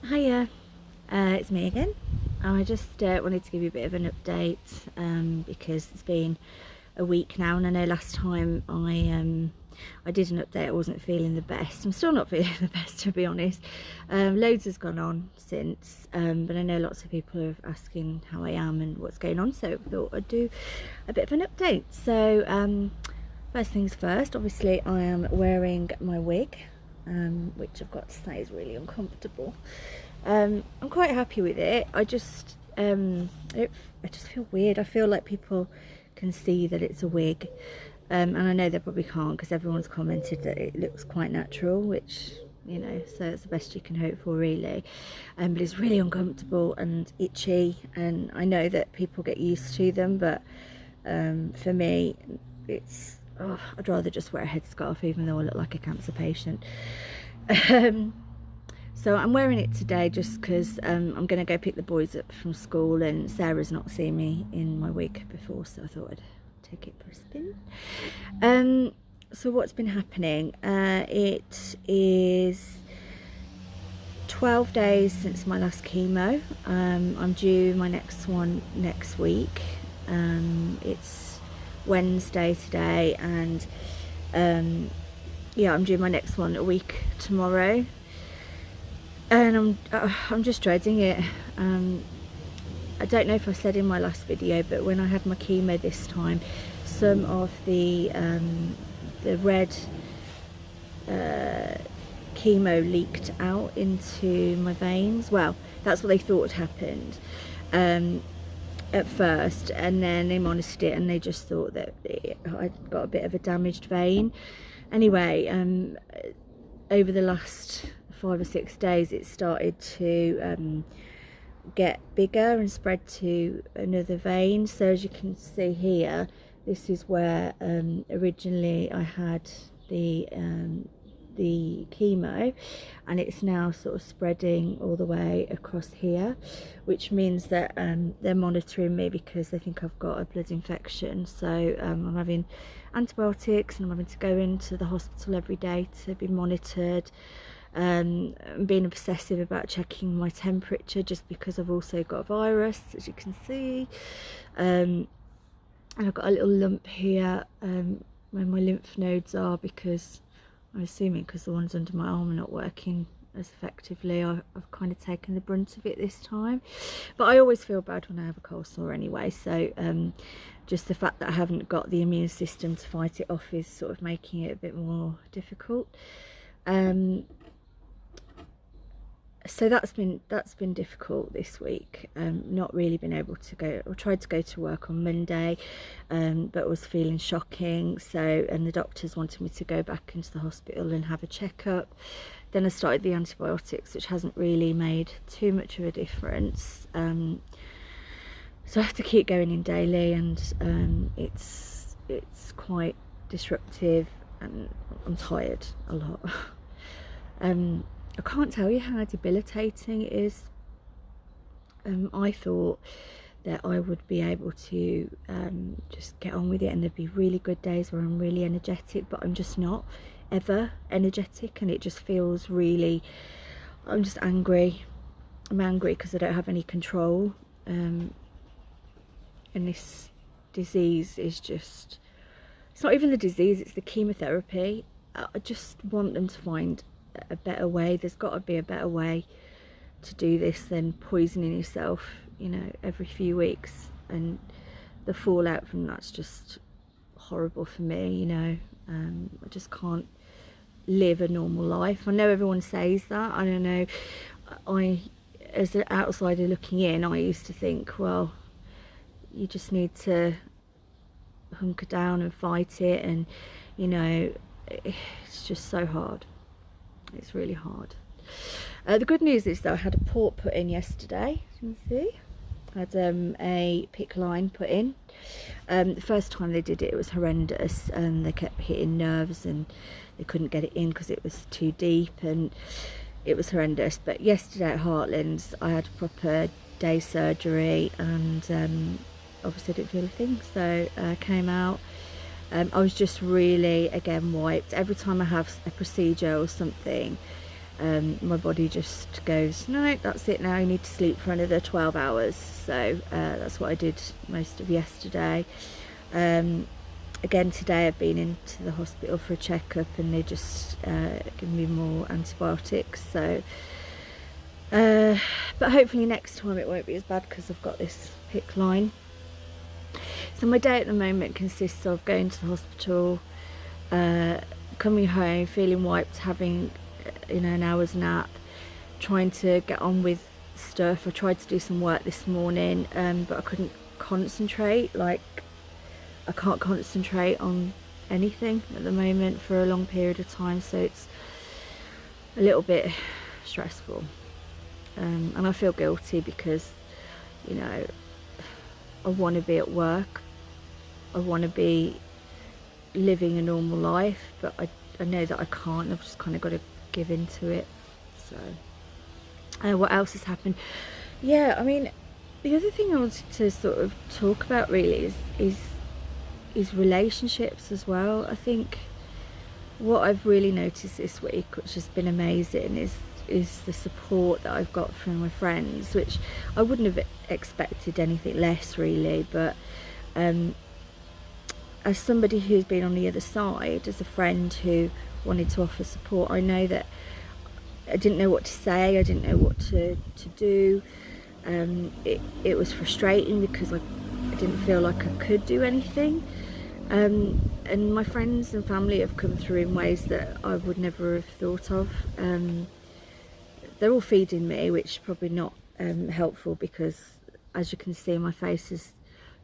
Hiya, it's me again. I just wanted to give you a bit of an update because it's been a week now, and I know last time I did an update I wasn't feeling the best. I'm still not feeling the best, to be honest. Loads has gone on since, but I know lots of people are asking how I am and what's going on, so I thought I'd do a bit of an update. So first things first, obviously I am wearing my wig, which I've got to say is really uncomfortable. I'm quite happy with it. I just feel weird. I feel like people can see that it's a wig, and I know they probably can't because everyone's commented that it looks quite natural, which, you know, so it's the best you can hope for, really. But it's really uncomfortable and itchy, and I know that people get used to them, but for me it's I'd rather just wear a headscarf, even though I look like a cancer patient. So I'm wearing it today just because I'm going to go pick the boys up from school, and Sarah's not seen me in my wig before, so I thought I'd take it for a spin. So what's been happening? It is 12 days since my last chemo. I'm due my next one next week. It's Wednesday today, and yeah, I'm due my next one a week tomorrow. And I'm just dreading it. I don't know if I said in my last video, but when I had my chemo this time, some of the red chemo leaked out into my veins. Well, that's what they thought happened at first, and then they monitored it and they just thought that I'd got a bit of a damaged vein. Anyway, over the last 5 or 6 days it started to get bigger and spread to another vein. So as you can see here, this is where originally I had the chemo, and it's now sort of spreading all the way across here, which means that they're monitoring me because they think I've got a blood infection. So I'm having antibiotics, and I'm having to go into the hospital every day to be monitored. I'm being obsessive about checking my temperature just because I've also got a virus, as you can see. And I've got a little lump here where my lymph nodes are, because I'm assuming because the ones under my arm are not working as effectively, I've kind of taken the brunt of it this time. But I always feel bad when I have a cold sore anyway, so just the fact that I haven't got the immune system to fight it off is sort of making it a bit more difficult. So that's been difficult this week. Not really been able to go. I tried to go to work on Monday, but was feeling shocking. So, and the doctors wanted me to go back into the hospital and have a checkup. Then I started the antibiotics, which hasn't really made too much of a difference. So I have to keep going in daily, and it's quite disruptive, and I'm tired a lot. I can't tell you how debilitating it is. I thought that I would be able to just get on with it, and there'd be really good days where I'm really energetic, but I'm just not ever energetic, and it just feels really, I'm just angry. I'm angry because I don't have any control, and this disease is just, it's not even the disease, it's the chemotherapy. I just want them to find a better way. There's got to be a better way to do this than poisoning yourself, you know, every few weeks. And the fallout from that's just horrible for me, you know. I just can't live a normal life. I know everyone says that, I don't know. As an outsider looking in, I used to think, well, you just need to hunker down and fight it, and you know, it's just so hard. It's really hard. The good news is though, I had a port put in yesterday, as you can see. I had a PICC line put in. The first time they did it, it was horrendous, and they kept hitting nerves and they couldn't get it in because it was too deep, and it was horrendous. But yesterday at Heartlands I had a proper day surgery, and obviously I didn't feel a thing, so I came out. I was just really, again, wiped. Every time I have a procedure or something, my body just goes, no, that's it now, you need to sleep for another 12 hours. So that's what I did most of yesterday. Again today I've been into the hospital for a checkup, and they just give me more antibiotics, so but hopefully next time it won't be as bad because I've got this PICC line. So my day at the moment consists of going to the hospital, coming home feeling wiped, having an hour's nap, trying to get on with stuff. I tried to do some work this morning, but I couldn't concentrate. Like, I can't concentrate on anything at the moment for a long period of time, so it's a little bit stressful, and I feel guilty because I want to be at work, I want to be living a normal life, but I know that I can't. I've just kind of got to give into it. So what else has happened? Yeah, I mean, the other thing I wanted to sort of talk about really is relationships as well. I think what I've really noticed this week, which has been amazing, is the support that I've got from my friends, which I wouldn't have expected anything less really, but as somebody who's been on the other side, as a friend who wanted to offer support, I know that I didn't know what to say, I didn't know what to do. It was frustrating because I didn't feel like I could do anything, and my friends and family have come through in ways that I would never have thought of. They're all feeding me, which is probably not helpful, because as you can see my face is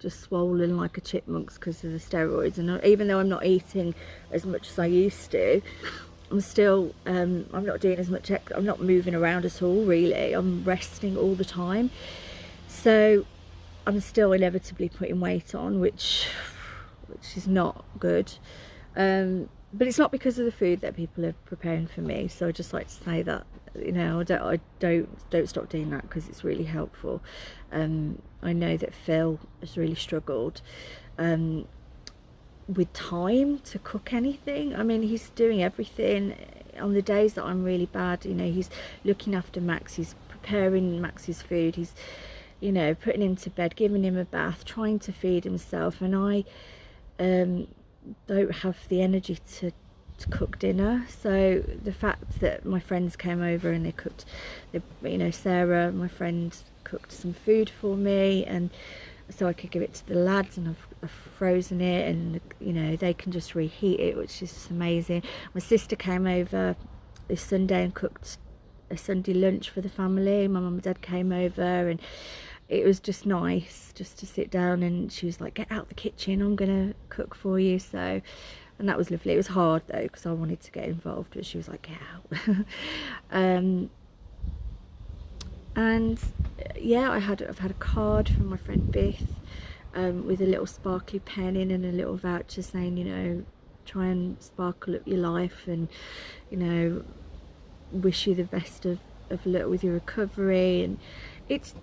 just swollen like a chipmunk's because of the steroids, and even though I'm not eating as much as I used to, I'm still I'm not doing as much, I'm not moving around at all really, I'm resting all the time, so I'm still inevitably putting weight on, which is not good, but it's not because of the food that people are preparing for me. So I just like to say that, I don't stop doing that because it's really helpful. I know that Phil has really struggled with time to cook anything. I mean, he's doing everything. On the days that I'm really bad, he's looking after Max, he's preparing Max's food, he's putting him to bed, giving him a bath, trying to feed himself, and I don't have the energy to cook dinner. So the fact that my friends came over and they cooked, Sarah, my friend, cooked some food for me, and so I could give it to the lads, and I've frozen it, and they can just reheat it, which is just amazing. My sister came over this Sunday and cooked a Sunday lunch for the family. My mum and dad came over, and it was just nice just to sit down, and she was like, get out the kitchen, I'm gonna cook for you. So, and that was lovely. It was hard though because I wanted to get involved, but she was like, get out. And yeah, I've had a card from my friend Beth with a little sparkly pen in and a little voucher saying, try and sparkle up your life, and wish you the best of luck with your recovery. And it's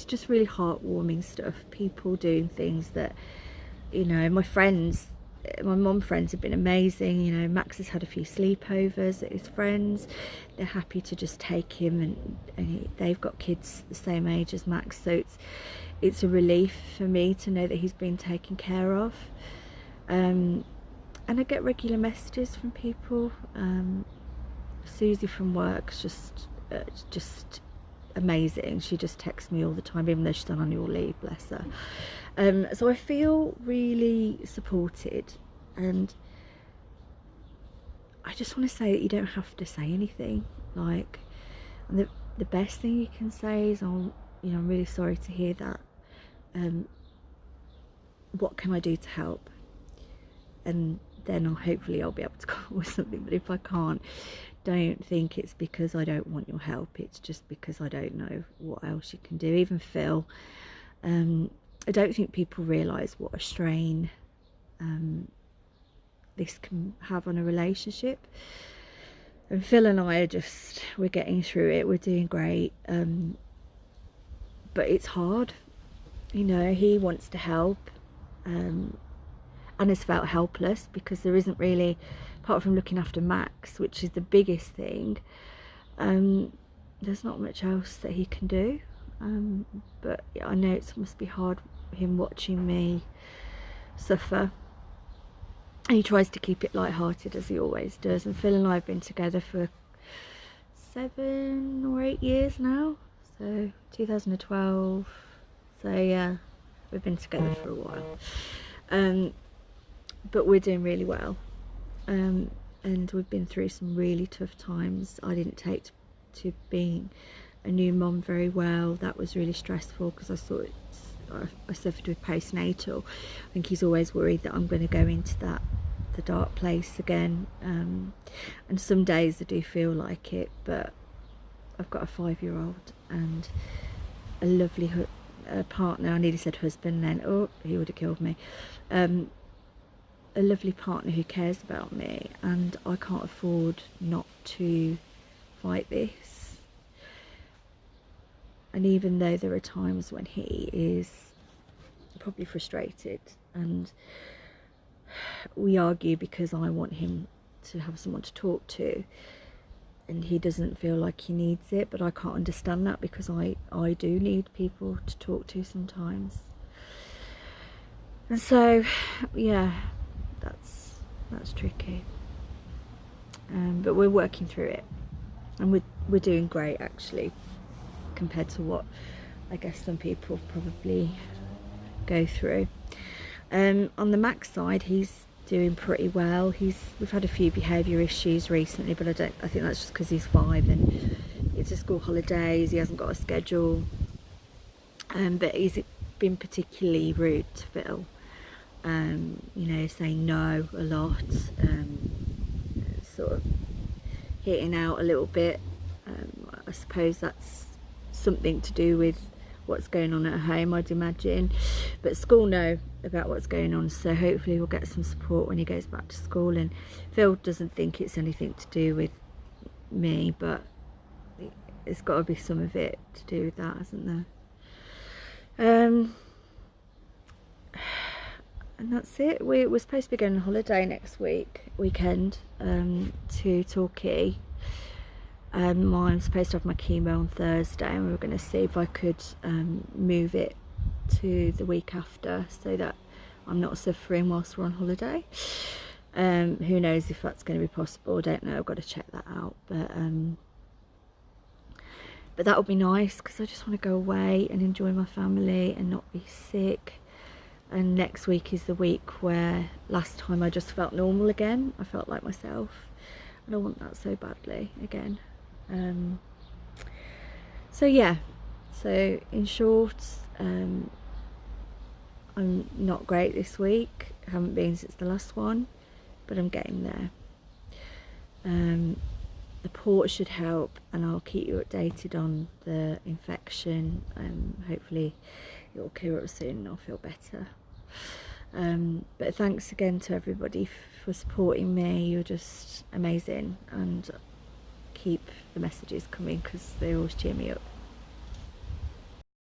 just really heartwarming stuff, people doing things that my mum friends have been amazing. Max has had a few sleepovers at his friends. They're happy to just take him, and they've got kids the same age as Max, so it's a relief for me to know that he's been taken care of. And I get regular messages from people. Susie from work's just amazing. She just texts me all the time, even though she's on annual leave, bless her. So I feel really supported, and I just want to say that you don't have to say anything. Like, and the best thing you can say is, I'm really sorry to hear that. What can I do to help? And then hopefully I'll be able to come up with something. But if I can't, don't think it's because I don't want your help. It's just because I don't know what else you can do. Even Phil, I don't think people realise what a strain this can have on a relationship. And Phil and I we're getting through it, we're doing great, but it's hard. He wants to help, and has felt helpless because there isn't really, apart from looking after Max, which is the biggest thing, There's not much else that he can do, but I know it must be hard him watching me suffer. He tries to keep it light-hearted, as he always does, and Phil and I have been together for 7 or 8 years now, so 2012, so yeah, we've been together for a while, but we're doing really well, and we've been through some really tough times. I didn't take to being a new mum very well. That was really stressful because I suffered with postnatal. I think he's always worried that I'm going to go into the dark place again, and some days I do feel like it, but I've got a 5-year-old and a lovely partner. I nearly said husband then, oh, he would have killed me. A lovely partner who cares about me, and I can't afford not to fight this. And even though there are times when he is probably frustrated and we argue because I want him to have someone to talk to and he doesn't feel like he needs it, but I can't understand that because I do need people to talk to sometimes. And so yeah, that's tricky, but we're working through it, and we're doing great actually, compared to what I guess some people probably go through. On the Max side, he's doing pretty well. We've had a few behaviour issues recently, but I think that's just because he's 5 and it's a school holidays. He hasn't got a schedule, but he's been particularly rude to Phil. You know, saying no a lot, sort of hitting out a little bit. I suppose that's something to do with what's going on at home, I'd imagine, but school know about what's going on, so hopefully we'll get some support when he goes back to school. And Phil doesn't think it's anything to do with me, but it's got to be some of it to do with that, hasn't there? And that's it. We're supposed to be going on holiday next weekend to Torquay. I'm supposed to have my chemo on Thursday, and we were going to see if I could move it to the week after so that I'm not suffering whilst we're on holiday. Who knows if that's going to be possible, I don't know, I've got to check that out, but that would be nice because I just want to go away and enjoy my family and not be sick. And next week is the week where last time I just felt normal again. I felt like myself, and I want that so badly again. So yeah, so in short, I'm not great this week. I haven't been since the last one, but I'm getting there. The port should help, and I'll keep you updated on the infection. Hopefully it will clear up soon and I'll feel better. But thanks again to everybody for supporting me. You're just amazing, and keep the messages coming because they always cheer me up.